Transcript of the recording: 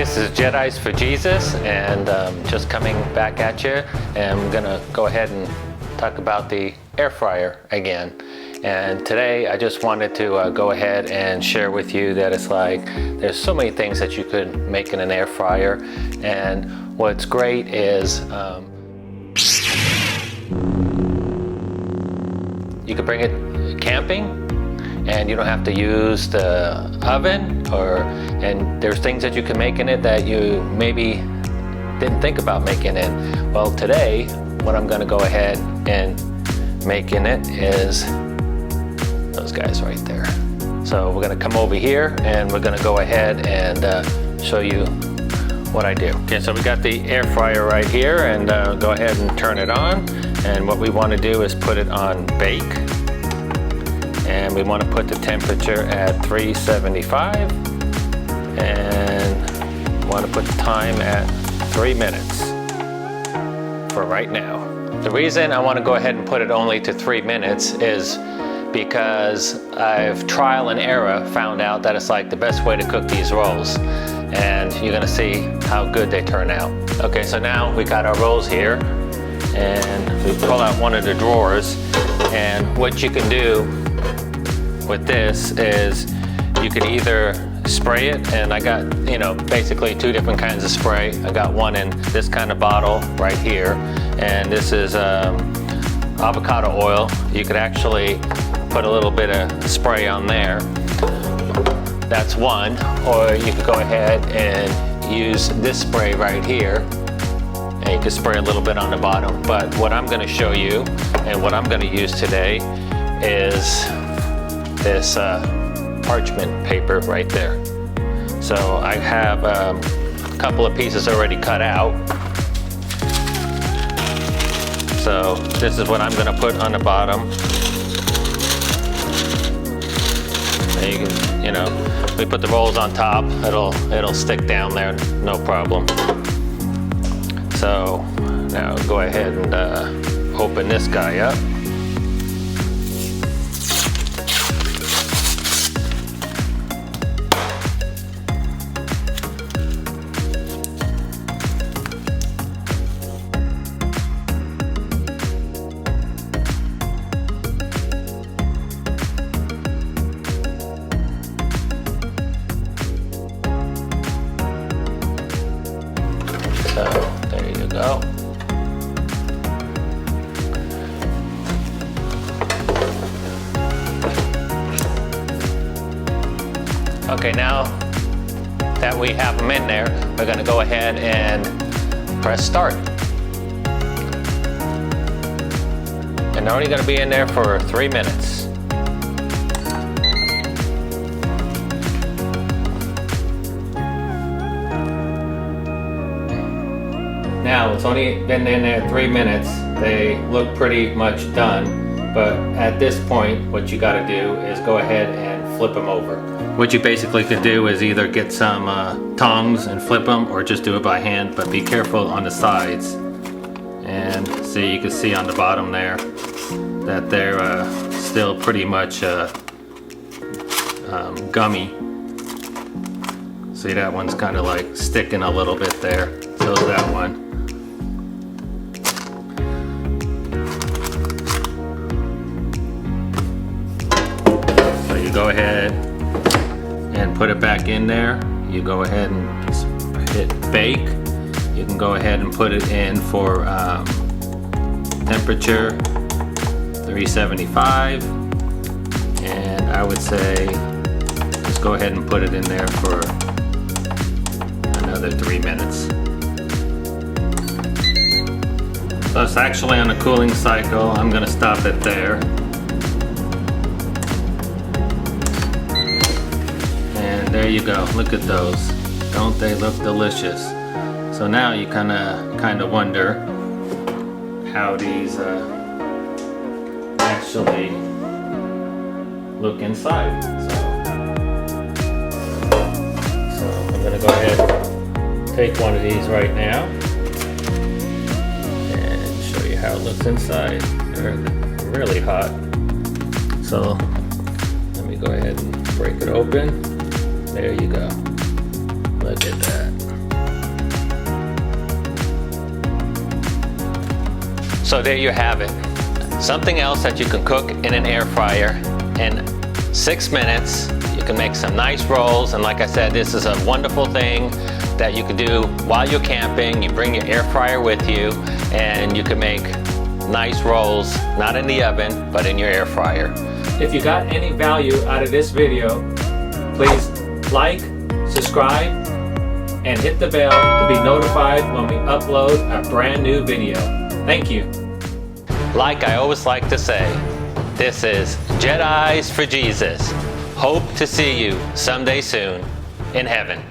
This is Jedis for Jesus, and just coming back at you, and I'm gonna go ahead and talk about the air fryer again. And today I just wanted to go ahead and share with you that it's like there's so many things that you could make in an air fryer, and what's great is you could bring it camping and you don't have to use the oven, and there's things that you can make in it that you maybe didn't think about making it. Well, today what I'm going to go ahead and make in it is those guys right there. So we're going to come over here and we're going to go ahead and show you what I do. Okay, so we got the air fryer right here, and go ahead and turn it on, and what we want to do is put it on bake. And we want to put the temperature at 375, and want to put the time at 3 minutes for right now. The reason I want to go ahead and put it only to 3 minutes is because I've trial and error found out that it's like the best way to cook these rolls, and you're gonna see how good they turn out. Okay, so now we got our rolls here, and we pull out one of the drawers, and what you can do with this is you can either spray it, and I got, you know, basically two different kinds of spray. I got one in this kind of bottle right here, and this is avocado oil. You could actually put a little bit of spray on there. That's one. Or you could go ahead and use this spray right here, and you can spray a little bit on the bottom. But what I'm going to show you and what I'm going to use today is this parchment paper right there. So I have a couple of pieces already cut out. So this is what I'm going to put on the bottom. And you can, you know, we put the rolls on top, it'll stick down there, no problem. So now go ahead and open this guy up. So there you go. Okay, now that we have them in there, we're going to go ahead and press start. And they're only going to be in there for 3 minutes. Now, it's only been in there 3 minutes. They look pretty much done, but at this point, what you gotta do is go ahead and flip them over. What you basically could do is either get some tongs and flip them, or just do it by hand, but be careful on the sides. And see, you can see on the bottom there that they're still pretty much gummy. See, that one's kind of like sticking a little bit there. So is that one. Go ahead and put it back in there. You go ahead and hit bake. You can go ahead and put it in for temperature 375, and I would say just go ahead and put it in there for another 3 minutes. So it's actually on a cooling cycle. I'm going to stop it there. There you go. Look at those. Don't they look delicious? So now you kind of wonder how these actually look inside. So I'm gonna go ahead and take one of these right now and show you how it looks inside. They're really hot. So let me go ahead and break it open. There you go. Look at that. So there you have it. Something else that you can cook in an air fryer in 6 minutes. You can make some nice rolls, and like I said, this is a wonderful thing that you can do while you're camping. You bring your air fryer with you and you can make nice rolls, not in the oven, but in your air fryer. If you got any value out of this video, please like, subscribe, and hit the bell to be notified when we upload a brand new video. Thank you. Like I always like to say, this is Jedis for Jesus. Hope to see you someday soon in heaven.